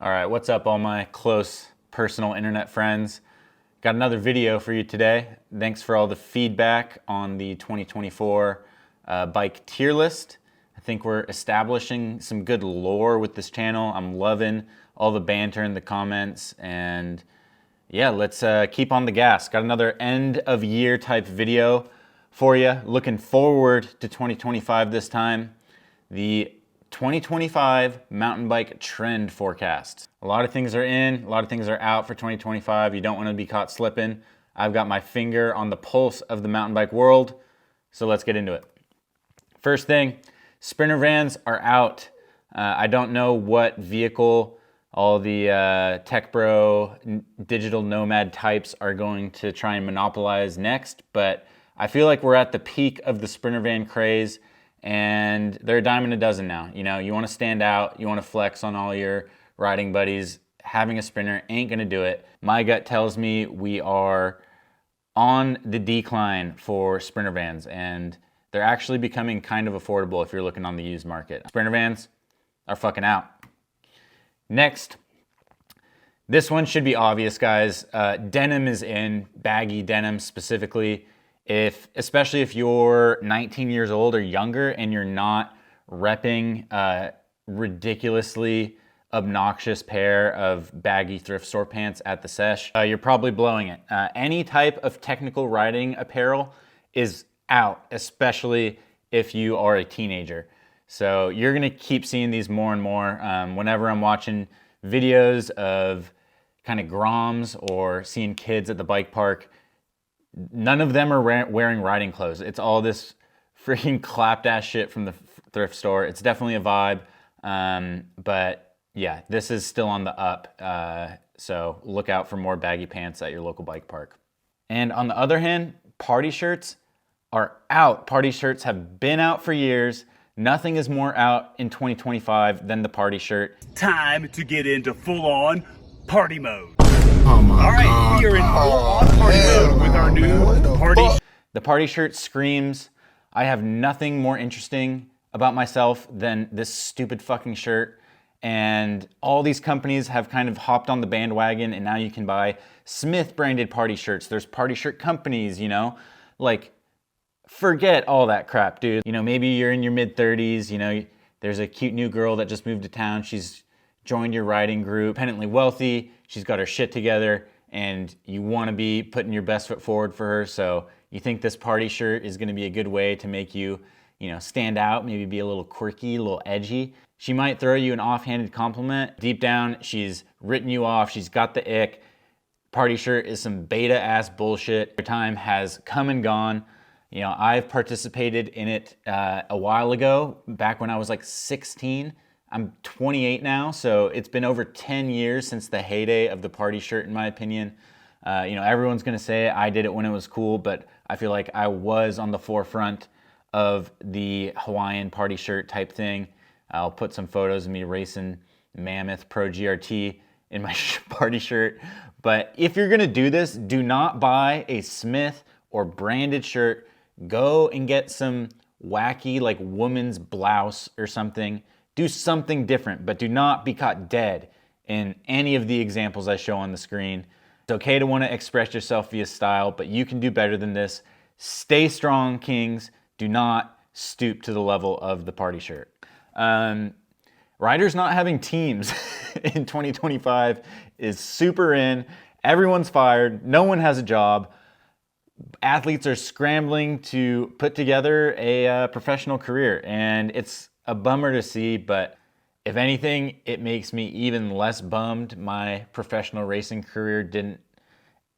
All right, what's up all my close personal internet friends? Got another video for you today. Thanks for all the feedback on the 2024 bike tier list. I think we're establishing some good lore with this channel. I'm loving all the banter in the comments, and yeah, let's keep on the gas. Got another end of year type video for you. Looking forward to 2025 this time. The 2025 mountain bike trend forecast. A lot of things are in, a lot of things are out for 2025. You don't want to be caught slipping. I've got my finger on the pulse of the mountain bike world, so let's get into it. First thing, sprinter vans are out. I don't know what vehicle all the tech bro, digital nomad types are going to try and monopolize next, but I feel like we're at the peak of the sprinter van craze, and they're a dime a dozen now. You know, you want to stand out, you want to flex on all your riding buddies. Having a sprinter ain't gonna do it. My gut tells me we are on the decline for sprinter vans, and they're actually becoming kind of affordable if you're looking on the used market. Sprinter vans are fucking out. Next, this one should be obvious, guys. Denim is in, baggy denim specifically. Especially if you're 19 years old or younger and you're not repping a ridiculously obnoxious pair of baggy thrift store pants at the sesh, you're probably blowing it. Any type of technical riding apparel is out, especially if you are a teenager. So you're gonna keep seeing these more and more. Whenever I'm watching videos of kind of groms or seeing kids at the bike park, none of them are wearing riding clothes. It's all this freaking clapped ass shit from the thrift store. It's definitely a vibe, but yeah, this is still on the up. So look out for more baggy pants at your local bike park. And on the other hand, party shirts are out. Party shirts have been out for years. Nothing is more out in 2025 than the party shirt. Time to get into full-on party mode. Oh my All right, God. we are in full-on party mode with our new party. The party shirt screams, I have nothing more interesting about myself than this stupid fucking shirt. And all these companies have kind of hopped on the bandwagon, and now you can buy Smith branded party shirts. There's party shirt companies, you know, like forget all that crap, dude. You know, maybe you're in your mid 30s, you know, there's a cute new girl that just moved to town. She's joined your riding group, independently wealthy. She's got her shit together, and you want to be putting your best foot forward for her. So you think this party shirt is going to be a good way to make you, you know, stand out, maybe be a little quirky, a little edgy. She might throw you an offhanded compliment. Deep down, she's written you off. She's got the ick. Party shirt is some beta ass bullshit. Your time has come and gone. You know, I've participated in it a while ago, back when I was like 16. I'm 28 now, so it's been over 10 years since the heyday of the party shirt, in my opinion. You know, everyone's gonna say I did it when it was cool, but I feel like I was on the forefront of the Hawaiian party shirt type thing. I'll put some photos of me racing Mammoth Pro GRT in my party shirt. But if you're gonna do this, do not buy a Smith or branded shirt. Go and get some wacky, like, woman's blouse or something. Do something different, but do not be caught dead in any of the examples I show on the screen. It's okay to want to express yourself via style, but you can do better than this. Stay strong, kings. Do not stoop to the level of the party shirt. Riders not having teams in 2025 is super in. Everyone's fired. No one has a job. Athletes are scrambling to put together a professional career, and it's a bummer to see, but if anything, it makes me even less bummed my professional racing career didn't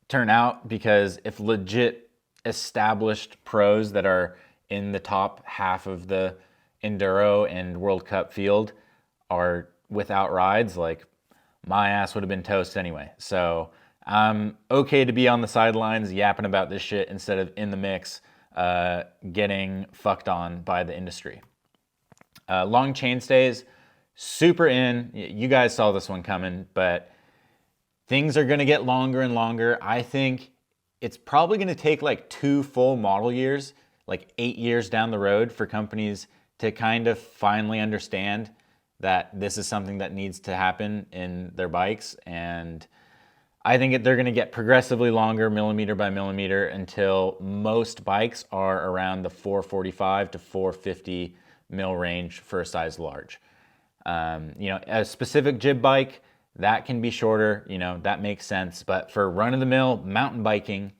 turn out, because if legit established pros that are in the top half of the Enduro and World Cup field are without rides, like, my ass would have been toast anyway. So I'm okay to be on the sidelines yapping about this shit instead of in the mix getting fucked on by the industry. Long chainstays, super in. You guys saw this one coming, but things are gonna get longer and longer. I think it's probably gonna take like 2 full model years, like 8 years down the road, for companies to kind of finally understand that this is something that needs to happen in their bikes. And I think they're going to get progressively longer, millimeter by millimeter, until most bikes are around the 445 to 450 mil range for a size large. A specific jib bike, that can be shorter, that makes sense. But for run-of-the-mill mountain biking,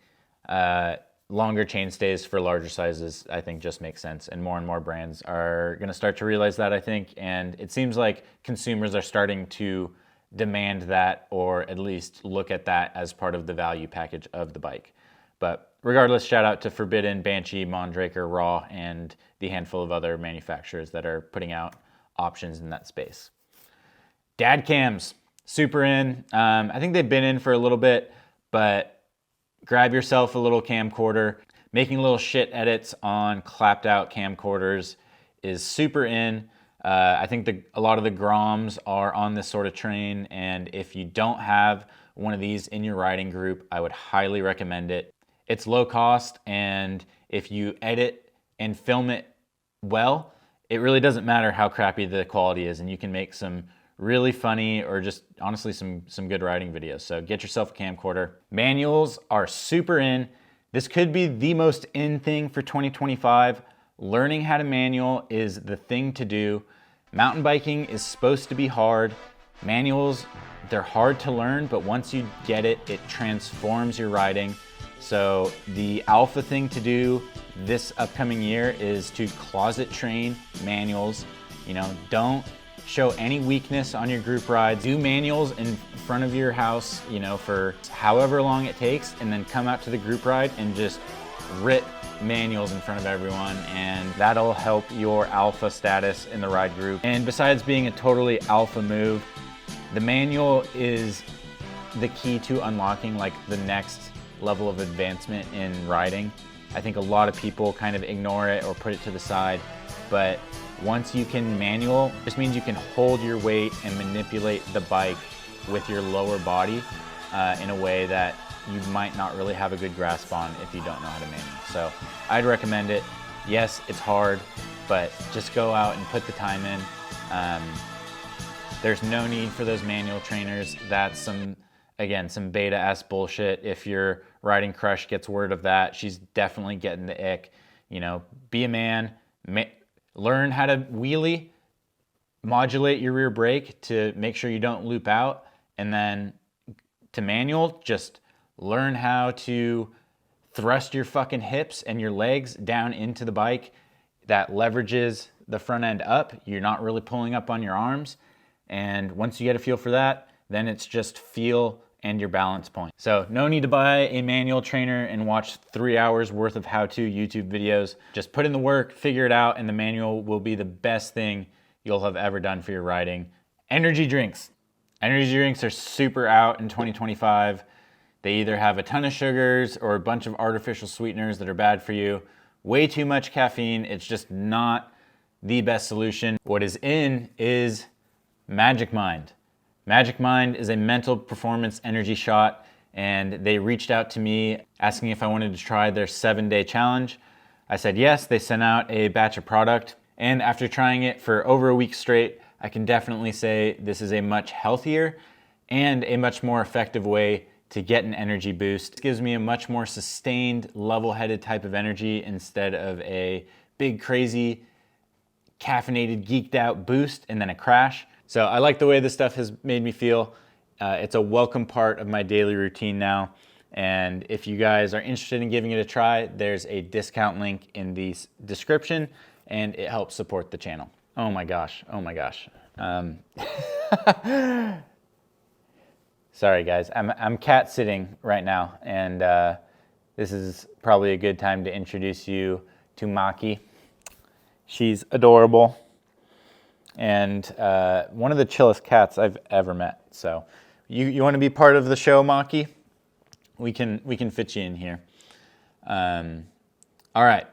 longer chainstays for larger sizes, I think just makes sense. And more brands are going to start to realize that, I think. And it seems like consumers are starting to demand that, or at least look at that as part of the value package of the bike. But regardless, shout out to Forbidden, Banshee, Mondraker, Raw, and the handful of other manufacturers that are putting out options in that space. Dad cams, super in. I think they've been in for a little bit, but grab yourself a little camcorder. Making little shit edits on clapped out camcorders is super in. I think a lot of the Groms are on this sort of train, and if you don't have one of these in your riding group, I would highly recommend it. It's low cost, and if you edit and film it well, it really doesn't matter how crappy the quality is, and you can make some really funny or just honestly some good riding videos. So get yourself a camcorder. Manuals are super in. This could be the most in thing for 2025. Learning how to manual is the thing to do. Mountain biking is supposed to be hard. Manuals, they're hard to learn, but once you get it, it transforms your riding. So the alpha thing to do this upcoming year is to closet train manuals. Don't show any weakness on your group rides. Do manuals in front of your house, for however long it takes, and then come out to the group ride and just rip manuals in front of everyone, and that'll help your alpha status in the ride group. And besides being a totally alpha move, the manual is the key to unlocking like the next level of advancement in riding. I think a lot of people kind of ignore it or put it to the side, but once you can manual, this means you can hold your weight and manipulate the bike with your lower body in a way that you might not really have a good grasp on if you don't know how to manual. So I'd recommend it. Yes, it's hard, but just go out and put the time in. There's no need for those manual trainers. That's some beta ass bullshit. If your riding crush gets word of that, she's definitely getting the ick. Be a man, learn how to wheelie, modulate your rear brake to make sure you don't loop out, and then to manual, just learn how to thrust your fucking hips and your legs down into the bike. That leverages the front end up. You're not really pulling up on your arms. And once you get a feel for that, then it's just feel and your balance point. So no need to buy a manual trainer and watch 3 hours worth of how-to YouTube videos. Just put in the work, figure it out, and the manual will be the best thing you'll have ever done for your riding. Energy drinks. Energy drinks are super out in 2025. They either have a ton of sugars or a bunch of artificial sweeteners that are bad for you. Way too much caffeine. It's just not the best solution. What is in is Magic Mind. Magic Mind is a mental performance energy shot, and they reached out to me asking if I wanted to try their 7-day challenge. I said yes. They sent out a batch of product, and after trying it for over a week straight, I can definitely say this is a much healthier and a much more effective way to get an energy boost. It gives me a much more sustained, level-headed type of energy instead of a big, crazy, caffeinated, geeked out boost and then a crash. So I like the way this stuff has made me feel. It's a welcome part of my daily routine now. And if you guys are interested in giving it a try, there's a discount link in the description, and it helps support the channel. Oh my gosh. Sorry guys, I'm cat sitting right now, and this is probably a good time to introduce you to Maki. She's adorable and one of the chillest cats I've ever met. So you want to be part of the show, Maki? We can fit you in here. All right,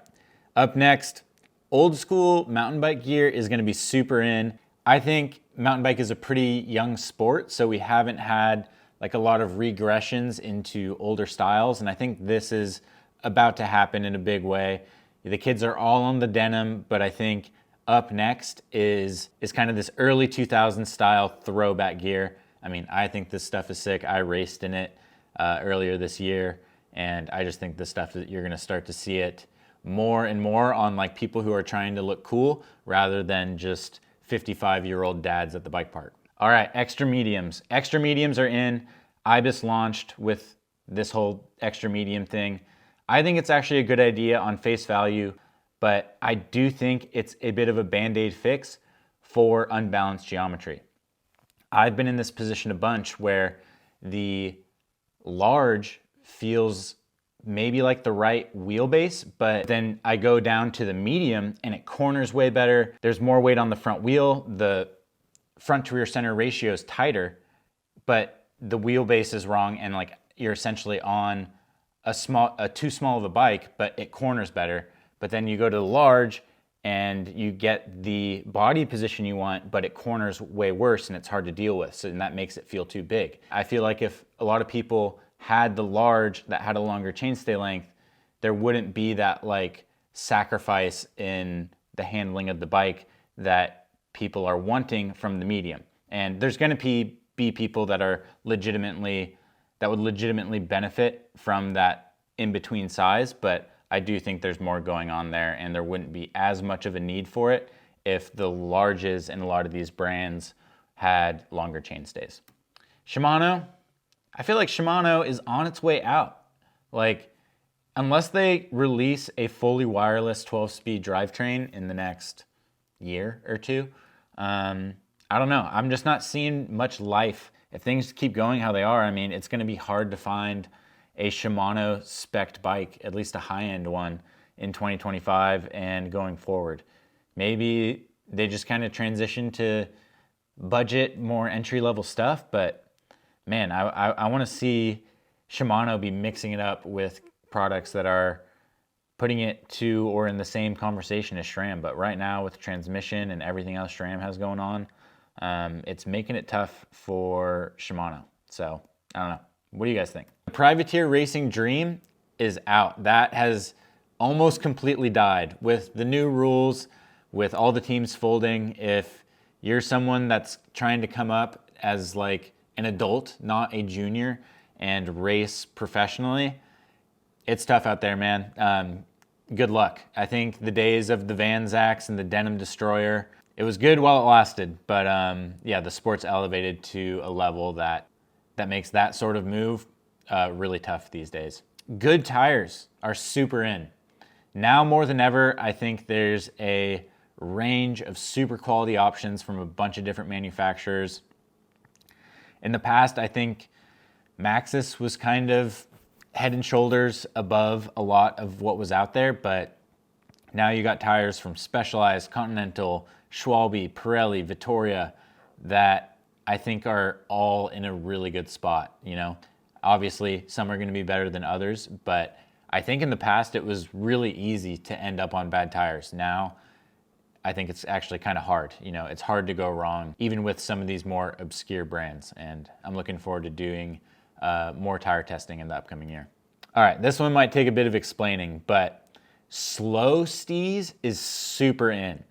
up next, old school mountain bike gear is going to be super in. I think mountain bike is a pretty young sport, so we haven't had like a lot of regressions into older styles, and I think this is about to happen in a big way. The kids are all on the denim, but I think Up next is kind of this early 2000s style throwback gear. I mean, I think this stuff is sick. I raced in it earlier this year, and I just think this stuff that you're gonna start to see it more and more on like people who are trying to look cool rather than just 55-year-old dads at the bike park. All right, extra mediums. Extra mediums are in. Ibis launched with this whole extra medium thing. I think it's actually a good idea on face value, but I do think it's a bit of a Band-Aid fix for unbalanced geometry. I've been in this position a bunch where the large feels maybe like the right wheelbase, but then I go down to the medium and it corners way better. There's more weight on the front wheel. The front to rear center ratio is tighter, but the wheelbase is wrong and like you're essentially on a too small of a bike, but it corners better. But then you go to the large and you get the body position you want, but it corners way worse and it's hard to deal with. So and that makes it feel too big. I feel like if a lot of people had the large that had a longer chainstay length, there wouldn't be that like sacrifice in the handling of the bike that people are wanting from the medium. And there's gonna be people that would legitimately benefit from that in-between size, but I do think there's more going on there and there wouldn't be as much of a need for it if the larges in a lot of these brands had longer chainstays. Shimano, I feel like Shimano is on its way out. Like, unless they release a fully wireless 12-speed drivetrain in the next year or two, I don't know. I'm just not seeing much life. If things keep going how they are, I mean, it's gonna be hard to find a Shimano spec'd bike, at least a high-end one, in 2025 and going forward. Maybe they just kind of transition to budget, more entry-level stuff, but man, I want to see Shimano be mixing it up with products that are putting it to or in the same conversation as SRAM. But right now with transmission and everything else SRAM has going on, it's making it tough for Shimano. So I don't know. What do you guys think? The Privateer Racing Dream is out. That has almost completely died with the new rules, with all the teams folding. If you're someone that's trying to come up as like an adult, not a junior, and race professionally, it's tough out there, man. Good luck. I think the days of the Van Zacks and the Denim Destroyer, it was good while it lasted, but yeah, the sport's elevated to a level that makes that sort of move really tough these days. Good tires are super in. Now more than ever, I think there's a range of super quality options from a bunch of different manufacturers. In the past, I think Maxxis was kind of head and shoulders above a lot of what was out there, but now you got tires from Specialized, Continental, Schwalbe, Pirelli, Vittoria that I think are all in a really good spot. You know, obviously some are going to be better than others, but I think in the past it was really easy to end up on bad tires. Now I think it's actually kind of hard. You know, it's hard to go wrong, even with some of these more obscure brands. And I'm looking forward to doing more tire testing in the upcoming year. All right, this one might take a bit of explaining, but slow Steeze is super in.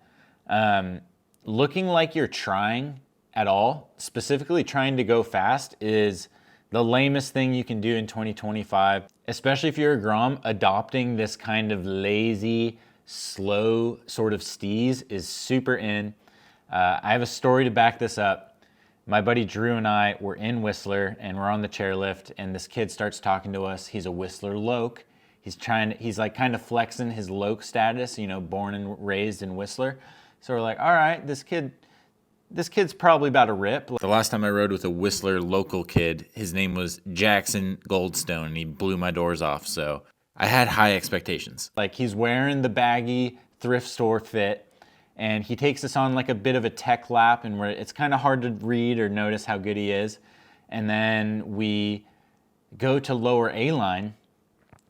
Looking like you're trying at all, specifically trying to go fast, is the lamest thing you can do in 2025, especially if you're a Grom. Adopting this kind of lazy, slow sort of Steeze is super in. I have a story to back this up. My buddy Drew and I were in Whistler and we're on the chairlift and this kid starts talking to us. He's a Whistler Loke. He's like kind of flexing his Loke status, you know, born and raised in Whistler. So we're like, all right, this kid's probably about to rip. The last time I rode with a Whistler local kid, his name was Jackson Goldstone, and he blew my doors off. So I had high expectations. Like, he's wearing the baggy thrift store fit, and he takes us on like a bit of a tech lap, and it's kind of hard to read or notice how good he is. And then we go to lower A-line,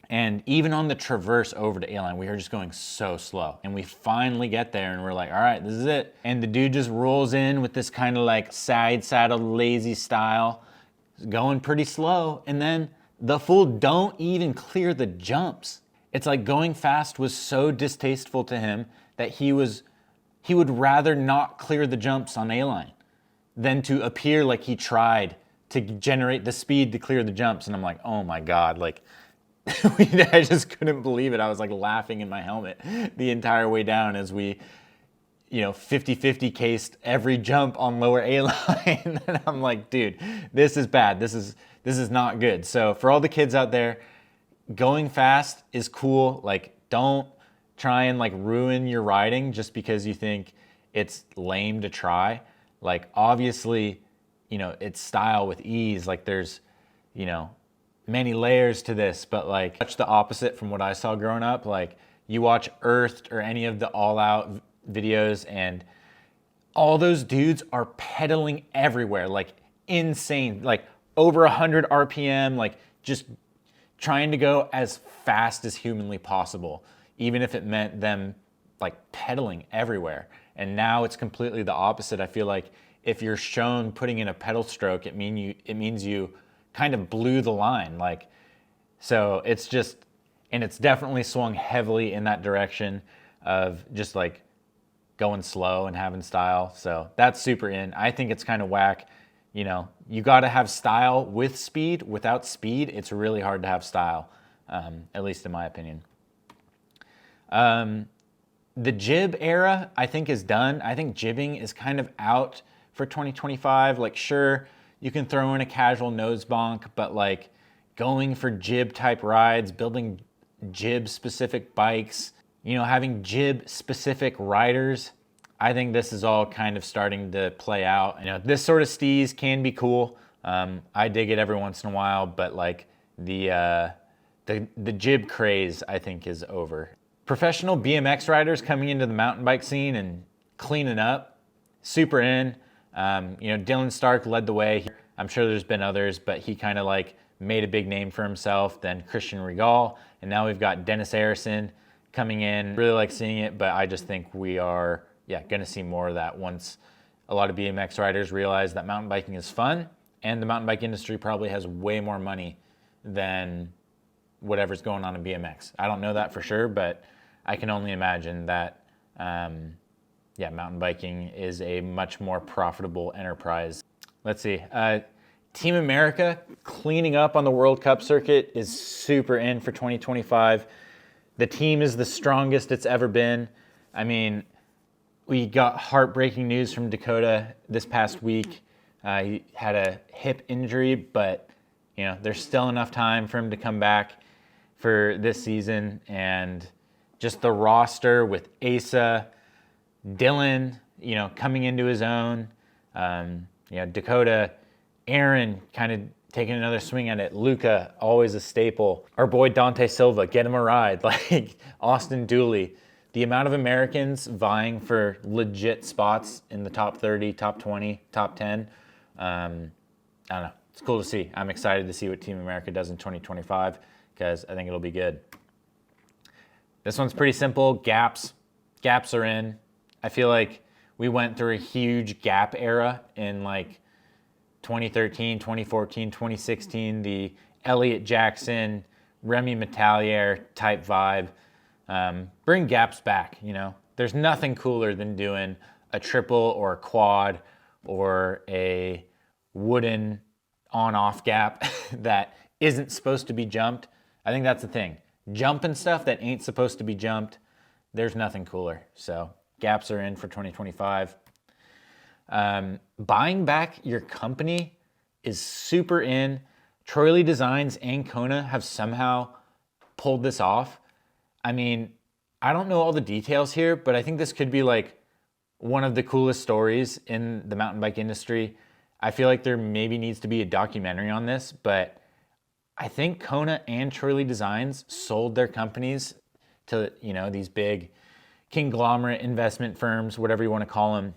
and even on the traverse over to A-line, we are just going so slow. And we finally get there and we're like, all right, this is it. And the dude just rolls in with this kind of like side saddle lazy style, going pretty slow. And then the fool don't even clear the jumps. It's like going fast was so distasteful to him that he was he would rather not clear the jumps on A-line than to appear like he tried to generate the speed to clear the jumps. And I'm like, oh my God, like, I just couldn't believe it. I was like laughing in my helmet the entire way down as we, 50-50 cased every jump on lower A-line. And I'm like, dude, this is bad. This is not good. So for all the kids out there, going fast is cool. Like, don't try and like ruin your riding just because you think it's lame to try. Like, obviously, it's style with ease. Like, there's, many layers to this, but like much the opposite from what I saw growing up. Like, you watch Earthed or any of the All Out videos and all those dudes are pedaling everywhere, like insane, like over 100 RPM, like just trying to go as fast as humanly possible, even if it meant them like pedaling everywhere. And now it's completely the opposite. I feel like if you're shown putting in a pedal stroke, it means you kind of blew the line. Like, so it's just, and it's definitely swung heavily in that direction of just like going slow and having style. So that's super in. I think it's kind of whack. You got to have style with speed. Without speed, it's really hard to have style, at least in my opinion. The jib era, I think, is done. I think jibbing is kind of out for 2025. Like, sure, you can throw in a casual nose bonk, but like going for jib type rides, building jib specific bikes, having jib specific riders, I think this is all kind of starting to play out. This sort of Steeze can be cool. I dig it every once in a while, but like the jib craze, I think, is over. Professional BMX riders coming into the mountain bike scene and cleaning up, super in. Dylan Stark led the way. I'm sure there's been others, but he kind of like made a big name for himself. Then Christian Regal, and now we've got Dennis Harrison coming in. Really like seeing it, but I just think we are, going to see more of that once a lot of BMX riders realize that mountain biking is fun, and the mountain bike industry probably has way more money than whatever's going on in BMX. I don't know that for sure, but I can only imagine that, mountain biking is a much more profitable enterprise. Let's see. Team America cleaning up on the World Cup circuit is super in for 2025. The team is the strongest it's ever been. I mean, we got heartbreaking news from Dakota this past week. He had a hip injury, but there's still enough time for him to come back for this season. And just the roster with Asa, Dylan, coming into his own, Dakota, Aaron kind of taking another swing at it. Luca, always a staple. Our boy Dante Silva, get him a ride. Like Austin Dooley. The amount of Americans vying for legit spots in the top 30, top 20, top 10. I don't know. It's cool to see. I'm excited to see what Team America does in 2025 because I think it'll be good. This one's pretty simple. Gaps. Gaps are in. I feel like we went through a huge gap era in like 2013, 2014, 2016, the Elliott Jackson, Remy Metallier type vibe. Bring gaps back, There's nothing cooler than doing a triple or a quad or a wooden on-off gap that isn't supposed to be jumped. I think that's the thing. Jumping stuff that ain't supposed to be jumped, there's nothing cooler. So gaps are in for 2025. Buying back your company is super in. Troy Lee Designs and Kona have somehow pulled this off. I mean, I don't know all the details here, but I think this could be like one of the coolest stories in the mountain bike industry. I feel like there maybe needs to be a documentary on this, but I think Kona and Troy Lee Designs sold their companies to, these big conglomerate investment firms, whatever you want to call them,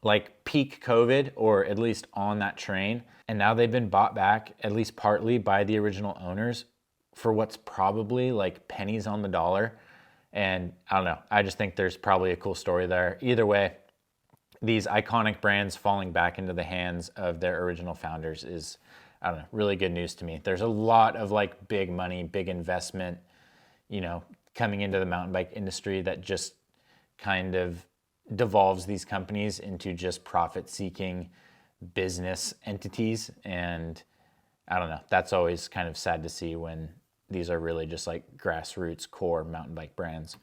like peak COVID, or at least on that train. And now they've been bought back, at least partly, by the original owners for what's probably like pennies on the dollar. And I don't know, I just think there's probably a cool story there. Either way, these iconic brands falling back into the hands of their original founders is, I don't know, really good news to me. There's a lot of like big money, big investment, coming into the mountain bike industry that just kind of devolves these companies into just profit-seeking business entities. And I don't know, that's always kind of sad to see when these are really just like grassroots core mountain bike brands.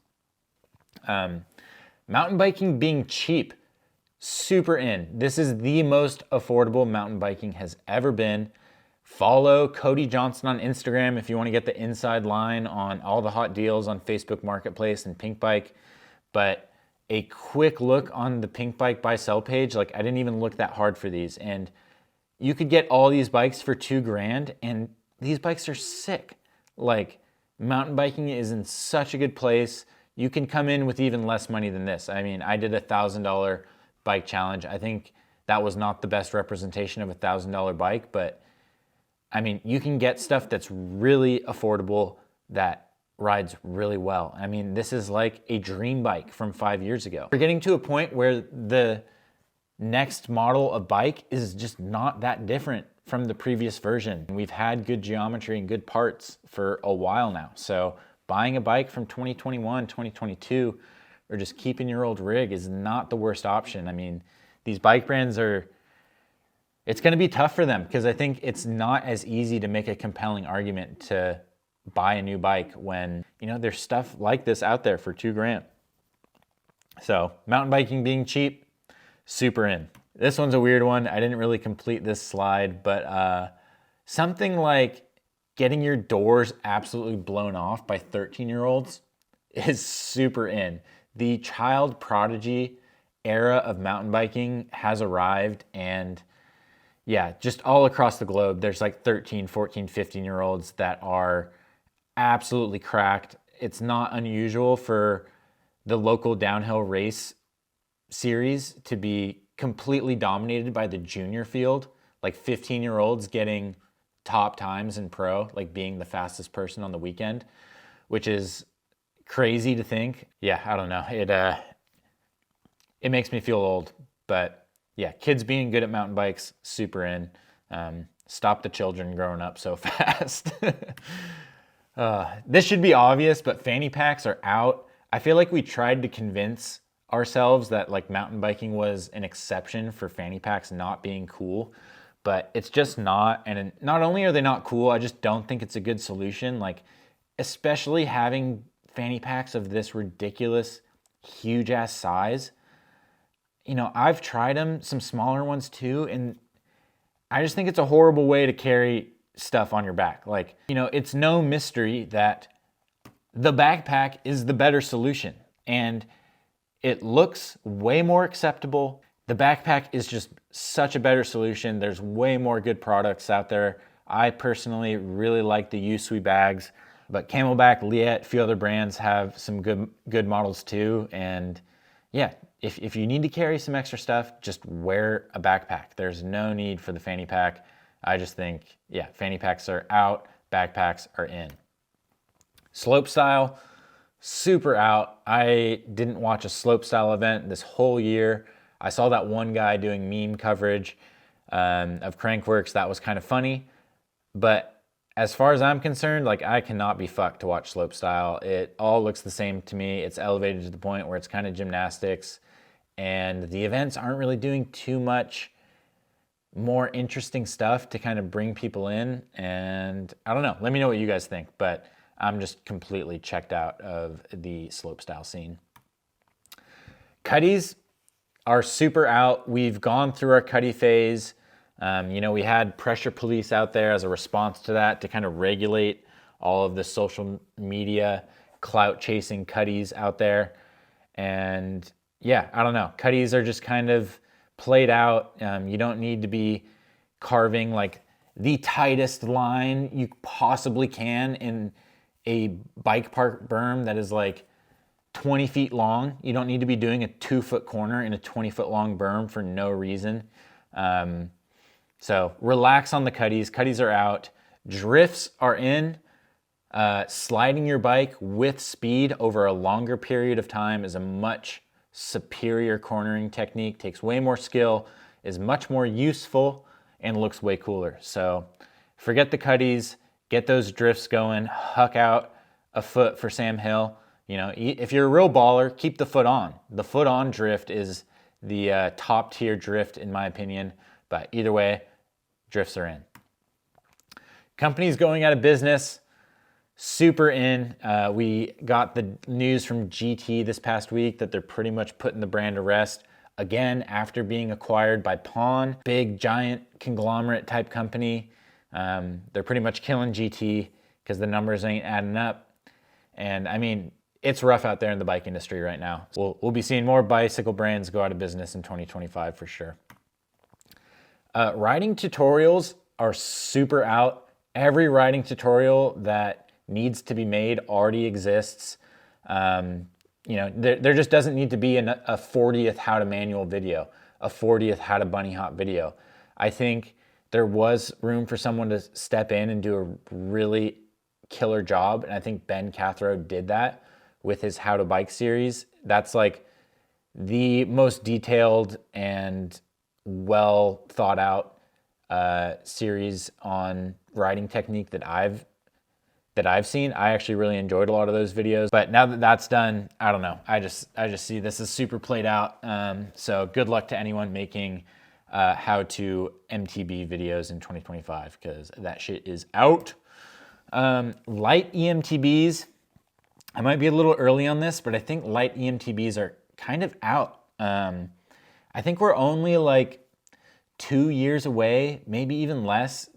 Mountain biking being cheap, super in. This is the most affordable mountain biking has ever been. Follow Cody Johnson on Instagram if you want to get the inside line on all the hot deals on Facebook Marketplace and Pink Bike. But a quick look on the Pink Bike buy sell page, like I didn't even look that hard for these, and you could get all these bikes for $2,000, and these bikes are sick. Like, mountain biking is in such a good place. You can come in with even less money than this. I mean, I did a $1,000 bike challenge. I think that was not the best representation of a $1,000 bike, but I mean, you can get stuff that's really affordable that rides really well. I mean, this is like a dream bike from 5 years ago. We're getting to a point where the next model of bike is just not that different from the previous version. We've had good geometry and good parts for a while now. So buying a bike from 2021, 2022, or just keeping your old rig is not the worst option. I mean, these bike brands it's gonna be tough for them because I think it's not as easy to make a compelling argument to buy a new bike when, you know, there's stuff like this out there for $2,000. So mountain biking being cheap, super in. This one's a weird one. I didn't really complete this slide, but something like getting your doors absolutely blown off by 13-year-olds is super in. The child prodigy era of mountain biking has arrived, and yeah, just all across the globe, there's like 13, 14, 15-year-olds that are absolutely cracked. It's not unusual for the local downhill race series to be completely dominated by the junior field, like 15-year-olds getting top times in pro, like being the fastest person on the weekend, which is crazy to think. Yeah, I don't know. It makes me feel old, but yeah, kids being good at mountain bikes, super in. Stop the children growing up so fast. This should be obvious, but fanny packs are out. I feel like we tried to convince ourselves that like mountain biking was an exception for fanny packs not being cool, but it's just not. And not only are they not cool, I just don't think it's a good solution. Like, especially having fanny packs of this ridiculous, huge ass size. You know, I've tried them, some smaller ones too, and I just think it's a horrible way to carry stuff on your back. Like, you know, it's no mystery that the backpack is the better solution, and it looks way more acceptable. The backpack is just such a better solution. There's way more good products out there. I personally really like the Usui bags, but Camelback, Liet, a few other brands have some good models too. And yeah, if you need to carry some extra stuff, just wear a backpack. There's no need for the fanny pack. I just think, yeah, fanny packs are out, backpacks are in. Slopestyle, super out. I didn't watch a Slopestyle event this whole year. I saw that one guy doing meme coverage of Crankworks. That was kind of funny. But as far as I'm concerned, like, I cannot be fucked to watch Slopestyle. It all looks the same to me. It's elevated to the point where it's kind of gymnastics, and the events aren't really doing too much more interesting stuff to kind of bring people in. And I don't know, let me know what you guys think, but I'm just completely checked out of the Slopestyle scene. Cuttys are super out. We've gone through our Cutty phase. You know, we had pressure police out there as a response to that to kind of regulate all of the social media clout chasing Cuttys out there. And yeah, I don't know. Cuttys are just kind of played out. You don't need to be carving like the tightest line you possibly can in a bike park berm that is like 20 feet long. You don't need to be doing a 2-foot corner in a 20-foot long berm for no reason. So relax on the Cuttys. Cuttys are out. Drifts are in. Sliding your bike with speed over a longer period of time is a much superior cornering technique. Takes way more skill, is much more useful, and looks way cooler. So forget the Cuttys. Get those drifts going. Huck out a foot for Sam Hill. if you're a real baller, keep the foot on. The foot on drift is the top tier drift in my opinion, but either way, drifts are in. Companies going out of business, super in. We got the news from GT this past week that they're pretty much putting the brand to rest again after being acquired by Pawn, big giant conglomerate type company. They're pretty much killing GT because the numbers ain't adding up. And I mean, it's rough out there in the bike industry right now. We'll be seeing more bicycle brands go out of business in 2025 for sure. Riding tutorials are super out. Every riding tutorial that needs to be made already exists. There just doesn't need to be a 40th how to manual video, a 40th how to bunny hop video. I think there was room for someone to step in and do a really killer job, and I think Ben Cathro did that with his How to Bike series. That's like the most detailed and well thought out series on riding technique that I've seen. I actually really enjoyed a lot of those videos, but now that that's done, I don't know. I just see this is super played out. So good luck to anyone making how to MTB videos in 2025 because that shit is out. Light EMTBs. I might be a little early on this, but I think light EMTBs are kind of out. I think we're only like 2 years away, maybe even less,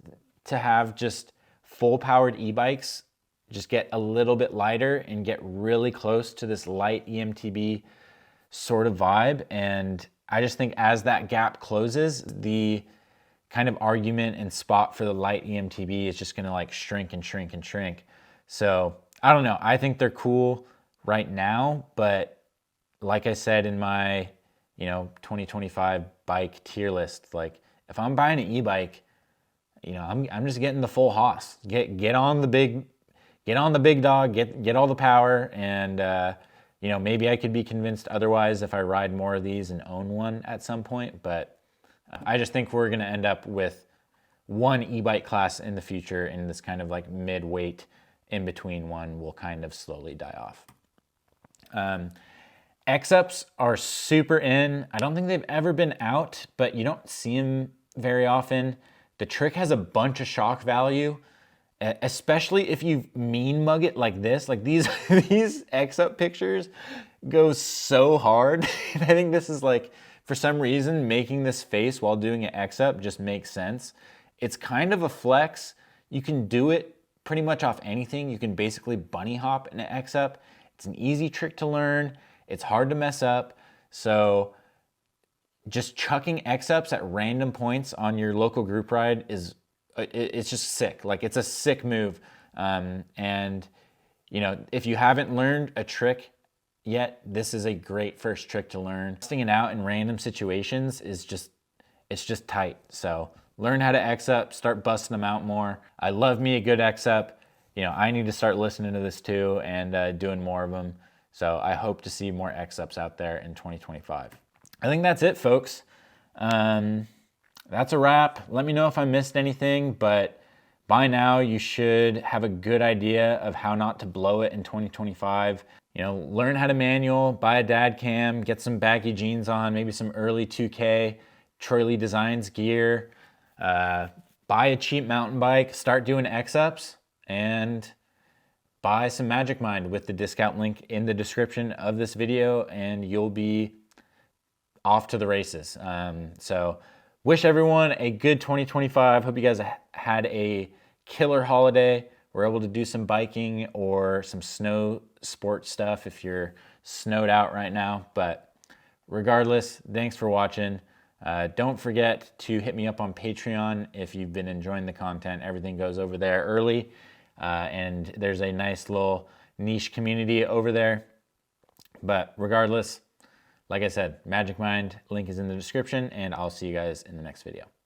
to have just full powered e-bikes just get a little bit lighter and get really close to this light EMTB sort of vibe. And I just think as that gap closes, the kind of argument and spot for the light EMTB is just gonna like shrink and shrink and shrink. So I don't know. I think they're cool right now, but like I said in my 2025 bike tier list, like if I'm buying an e-bike, I'm just getting the full hoss. Get on the big dog, get all the power, and maybe I could be convinced otherwise if I ride more of these and own one at some point, but I just think we're gonna end up with one e-bike class in the future, and this kind of like mid-weight in between one will kind of slowly die off. X-Ups are super in. I don't think they've ever been out, but you don't see them very often. The trick has a bunch of shock value, especially if you mean mug it like this. Like these X-Up pictures go so hard. And I think this is like, for some reason, making this face while doing an X-Up just makes sense. It's kind of a flex. You can do it pretty much off anything. You can basically bunny hop in an X-Up. It's an easy trick to learn. It's hard to mess up. So just chucking X-Ups at random points on your local group ride it's just sick. Like it's a sick move. And if you haven't learned a trick yet, this is a great first trick to learn. Testing it out in random situations is it's just tight. So learn how to X-Up, start busting them out more. I love me a good X-Up. I need to start listening to this too and doing more of them. So I hope to see more X-Ups out there in 2025. I think that's it, folks. That's a wrap. Let me know if I missed anything, but by now you should have a good idea of how not to blow it in 2025. Learn how to manual, buy a dad cam, get some baggy jeans on, maybe some early 2K, Troy Lee Designs gear, buy a cheap mountain bike, start doing X-Ups, and buy some Magic Mind with the discount link in the description of this video, and you'll be off to the races. So wish everyone a good 2025. Hope you guys had a killer holiday. We're able to do some biking or some snow sport stuff if you're snowed out right now. But regardless, thanks for watching. Don't forget to hit me up on Patreon if you've been enjoying the content. Everything goes over there early. And there's a nice little niche community over there. But regardless, like I said, Magic Mind, link is in the description, and I'll see you guys in the next video.